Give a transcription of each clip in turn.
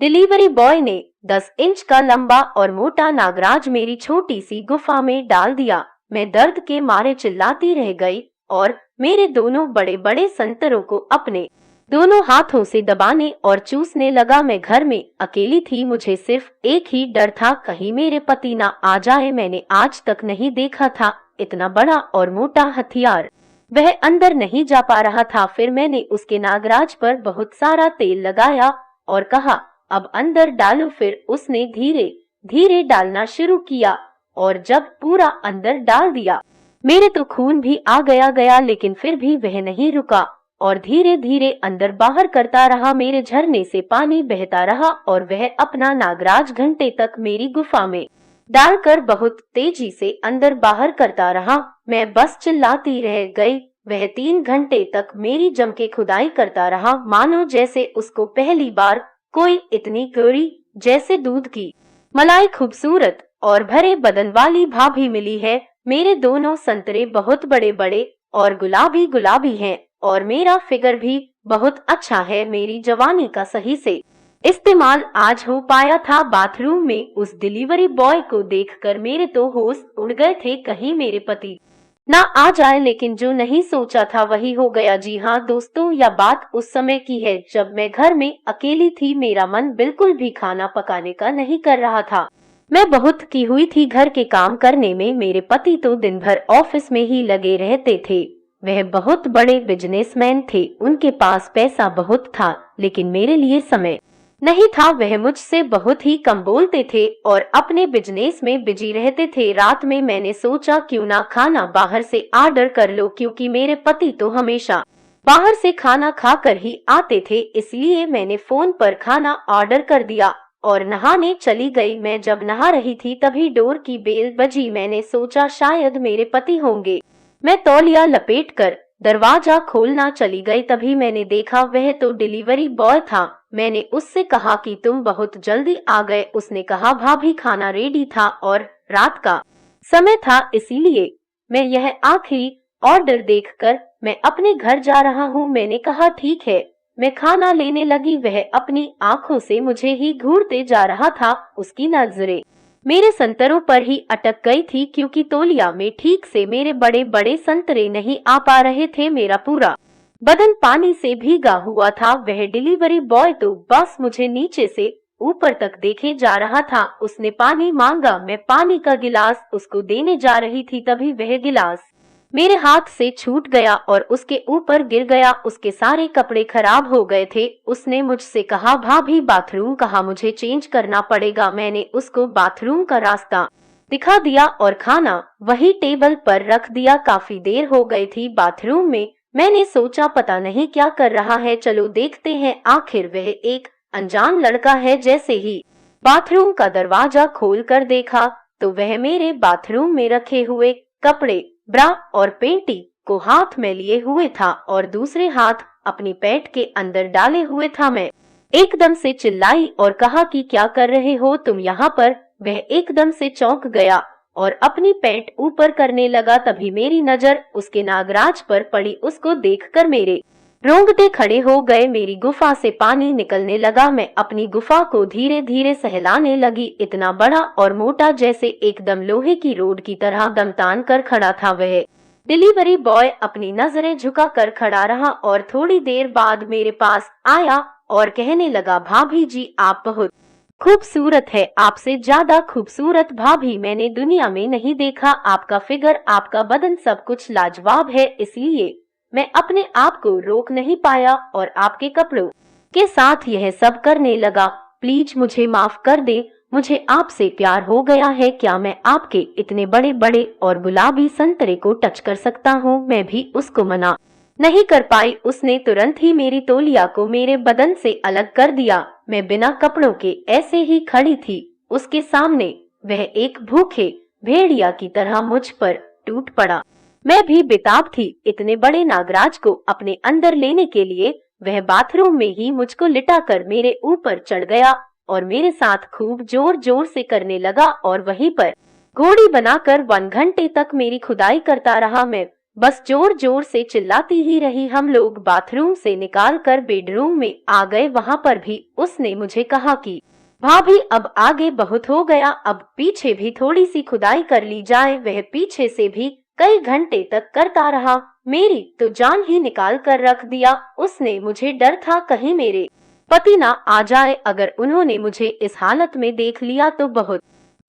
Delivery boy ने 10 inch का लंबा और मोटा नागराज मेरी छोटी सी गुफा में डाल दिया। मैं दर्द के मारे चिल्लाती रह गई और मेरे दोनों बड़े बड़े संतरों को अपने दोनों हाथों से दबाने और चूसने लगा। मैं घर में अकेली थी, मुझे सिर्फ एक ही डर था, कहीं मेरे पति ना आ जाए। मैंने आज तक नहीं देखा था इतना बड़ा और मोटा हथियार। वह अंदर नहीं जा पा रहा था। फिर मैंने उसके नागराज पर बहुत सारा तेल लगाया और कहा, अब अंदर डालो। फिर उसने धीरे धीरे डालना शुरू किया और जब पूरा अंदर डाल दिया, मेरे तो खून भी आ गया, लेकिन फिर भी वह नहीं रुका और धीरे धीरे अंदर बाहर करता रहा। मेरे झरने से पानी बहता रहा और वह अपना नागराज घंटे तक मेरी गुफा में डालकर बहुत तेजी से अंदर बाहर करता रहा। मैं बस चिल्लाती रह गई। वह 3 घंटे तक मेरी जम के खुदाई करता रहा, मानो जैसे उसको पहली बार कोई इतनी गोरी जैसे दूध की मलाई खूबसूरत और भरे बदन वाली भाभी मिली है। मेरे दोनों संतरे बहुत बड़े बड़े और गुलाबी गुलाबी हैं और मेरा फिगर भी बहुत अच्छा है। मेरी जवानी का सही से इस्तेमाल आज हो पाया था। बाथरूम में उस डिलीवरी बॉय को देखकर मेरे तो होश उड़ गए थे, कहीं मेरे पति ना आ जाए, लेकिन जो नहीं सोचा था वही हो गया। जी हाँ दोस्तों, यह बात उस समय की है जब मैं घर में अकेली थी। मेरा मन बिल्कुल भी खाना पकाने का नहीं कर रहा था। मैं बहुत की हुई थी घर के काम करने में। मेरे पति तो दिन भर ऑफिस में ही लगे रहते थे। वह बहुत बड़े बिजनेसमैन थे, उनके पास पैसा बहुत था, लेकिन मेरे लिए समय नहीं था। वह मुझसे बहुत ही कम बोलते थे और अपने बिजनेस में बिजी रहते थे। रात में मैंने सोचा क्यों ना खाना बाहर से ऑर्डर कर लो, क्योंकि मेरे पति तो हमेशा बाहर से खाना खाकर ही आते थे। इसलिए मैंने फोन पर खाना ऑर्डर कर दिया और नहाने चली गई। मैं जब नहा रही थी तभी डोर की बेल बजी। मैंने सोचा शायद मेरे पति होंगे। मैं तौलिया लपेटकर दरवाजा खोलना चली गई, तभी मैंने देखा वह तो डिलीवरी बॉय था। मैंने उससे कहा कि तुम बहुत जल्दी आ गए। उसने कहा भाभी खाना रेडी था और रात का समय था, इसीलिए मैं यह आखिरी ऑर्डर देखकर मैं अपने घर जा रहा हूँ। मैंने कहा ठीक है। मैं खाना लेने लगी। वह अपनी आंखों से मुझे ही घूरते जा रहा था। उसकी नजरें मेरे संतरों पर ही अटक गई थी, क्योंकि तौलिया में ठीक से मेरे बड़े बड़े संतरे नहीं आ पा रहे थे। मेरा पूरा बदन पानी से भीगा हुआ था। वह डिलीवरी बॉय तो बस मुझे नीचे से ऊपर तक देखे जा रहा था। उसने पानी मांगा, मैं पानी का गिलास उसको देने जा रही थी, तभी वह गिलास मेरे हाथ से छूट गया और उसके ऊपर गिर गया। उसके सारे कपड़े खराब हो गए थे। उसने मुझसे कहा भाभी बाथरूम कहाँ, मुझे चेंज करना पड़ेगा। मैंने उसको बाथरूम का रास्ता दिखा दिया और खाना वही टेबल पर रख दिया। काफी देर हो गई थी बाथरूम में। मैंने सोचा पता नहीं क्या कर रहा है, चलो देखते हैं। आखिर वह एक अनजान लड़का है। जैसे ही बाथरूम का दरवाजा खोल कर देखा तो वह मेरे बाथरूम में रखे हुए कपड़े, ब्रा और पेंटी को हाथ में लिए हुए था और दूसरे हाथ अपनी पैंट के अंदर डाले हुए था। मैं एकदम से चिल्लाई और कहा कि क्या कर रहे हो तुम यहाँ पर। वह एकदम से चौंक गया और अपनी पैंट ऊपर करने लगा। तभी मेरी नजर उसके नागराज पर पड़ी। उसको देखकर मेरे रोंगटे खड़े हो गए। मेरी गुफा से पानी निकलने लगा। मैं अपनी गुफा को धीरे धीरे सहलाने लगी। इतना बड़ा और मोटा जैसे एकदम लोहे की रोड की तरह दम तान कर खड़ा था। वह डिलीवरी बॉय अपनी नजरें झुका कर खड़ा रहा और थोड़ी देर बाद मेरे पास आया और कहने लगा भाभी जी आप बहुत खूबसूरत है, आपसे ज्यादा खूबसूरत भाभी मैंने दुनिया में नहीं देखा। आपका फिगर, आपका बदन, सब कुछ लाजवाब है, इसलिए मैं अपने आप को रोक नहीं पाया और आपके कपड़ों के साथ यह सब करने लगा। प्लीज मुझे माफ कर दे, मुझे आपसे प्यार हो गया है। क्या मैं आपके इतने बड़े बड़े और गुलाबी संतरे को टच कर सकता हूँ? मैं भी उसको मना नहीं कर पाई। उसने तुरंत ही मेरी तौलिया को मेरे बदन से अलग कर दिया। मैं बिना कपड़ों के ऐसे ही खड़ी थी उसके सामने। वह एक भूखे भेड़िया की तरह मुझ पर टूट पड़ा। मैं भी बेताब थी इतने बड़े नागराज को अपने अंदर लेने के लिए। वह बाथरूम में ही मुझको लिटाकर मेरे ऊपर चढ़ गया और मेरे साथ खूब जोर जोर से करने लगा और वहीं पर घोड़ी बनाकर 1 घंटे तक मेरी खुदाई करता रहा। मैं बस जोर जोर से चिल्लाती ही रही। हम लोग बाथरूम से निकाल कर बेडरूम में आ गए। वहाँ पर भी उसने मुझे कहा कि भाभी अब आगे बहुत हो गया, अब पीछे भी थोड़ी सी खुदाई कर ली जाए। वह पीछे से भी कई घंटे तक करता रहा। मेरी तो जान ही निकाल कर रख दिया उसने। मुझे डर था कहीं मेरे पति ना आ जाए। अगर उन्होंने मुझे इस हालत में देख लिया तो बहुत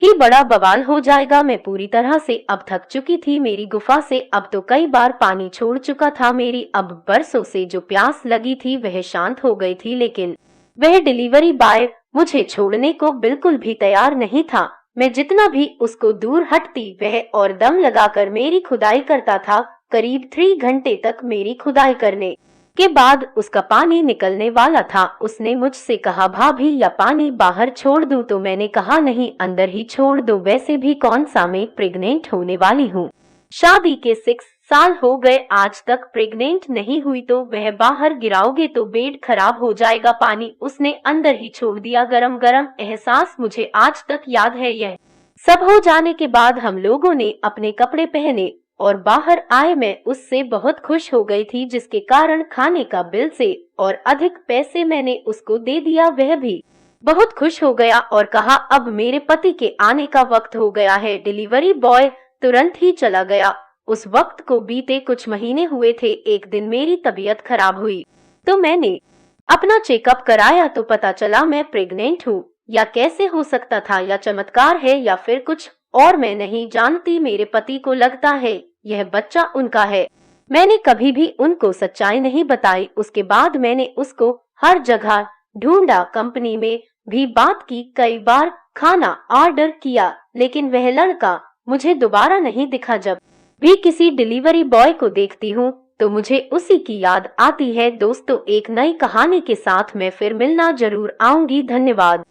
ही बड़ा बवाल हो जाएगा। मैं पूरी तरह से अब थक चुकी थी। मेरी गुफा से अब तो कई बार पानी छोड़ चुका था। मेरी अब बरसों से जो प्यास लगी थी वह शांत हो गई थी, लेकिन वह डिलीवरी बॉय मुझे छोड़ने को बिल्कुल भी तैयार नहीं था। मैं जितना भी उसको दूर हटती वह और दम लगाकर मेरी खुदाई करता था। करीब 3 घंटे तक मेरी खुदाई करने के बाद उसका पानी निकलने वाला था। उसने मुझसे कहा भाभी या पानी बाहर छोड़ दूं, तो मैंने कहा नहीं, अंदर ही छोड़ दो। वैसे भी कौन सा मैं प्रेग्नेंट होने वाली हूँ। शादी के 6 साल हो गए, आज तक प्रेग्नेंट नहीं हुई। तो वह बाहर गिराओगे तो बेड खराब हो जाएगा। पानी उसने अंदर ही छोड़ दिया। गरम गरम एहसास मुझे आज तक याद है। यह सब हो जाने के बाद हम लोगों ने अपने कपड़े पहने और बाहर आए। मैं उससे बहुत खुश हो गई थी, जिसके कारण खाने का बिल से और अधिक पैसे मैंने उसको दे दिया। वह भी बहुत खुश हो गया और कहा अब मेरे पति के आने का वक्त हो गया है। डिलीवरी बॉय तुरंत ही चला गया। उस वक्त को बीते कुछ महीने हुए थे। एक दिन मेरी तबीयत खराब हुई तो मैंने अपना चेकअप कराया तो पता चला मैं प्रेग्नेंट हूँ। या कैसे हो सकता था, या चमत्कार है या फिर कुछ और, मैं नहीं जानती। मेरे पति को लगता है यह बच्चा उनका है। मैंने कभी भी उनको सच्चाई नहीं बताई। उसके बाद मैंने उसको हर जगह ढूंढा, कंपनी में भी बात की, कई बार खाना ऑर्डर किया, लेकिन वह लड़का मुझे दोबारा नहीं दिखा। जब भी किसी डिलीवरी बॉय को देखती हूँ तो मुझे उसी की याद आती है। दोस्तों, एक नई कहानी के साथ मैं फिर मिलना जरूर आऊंगी। धन्यवाद।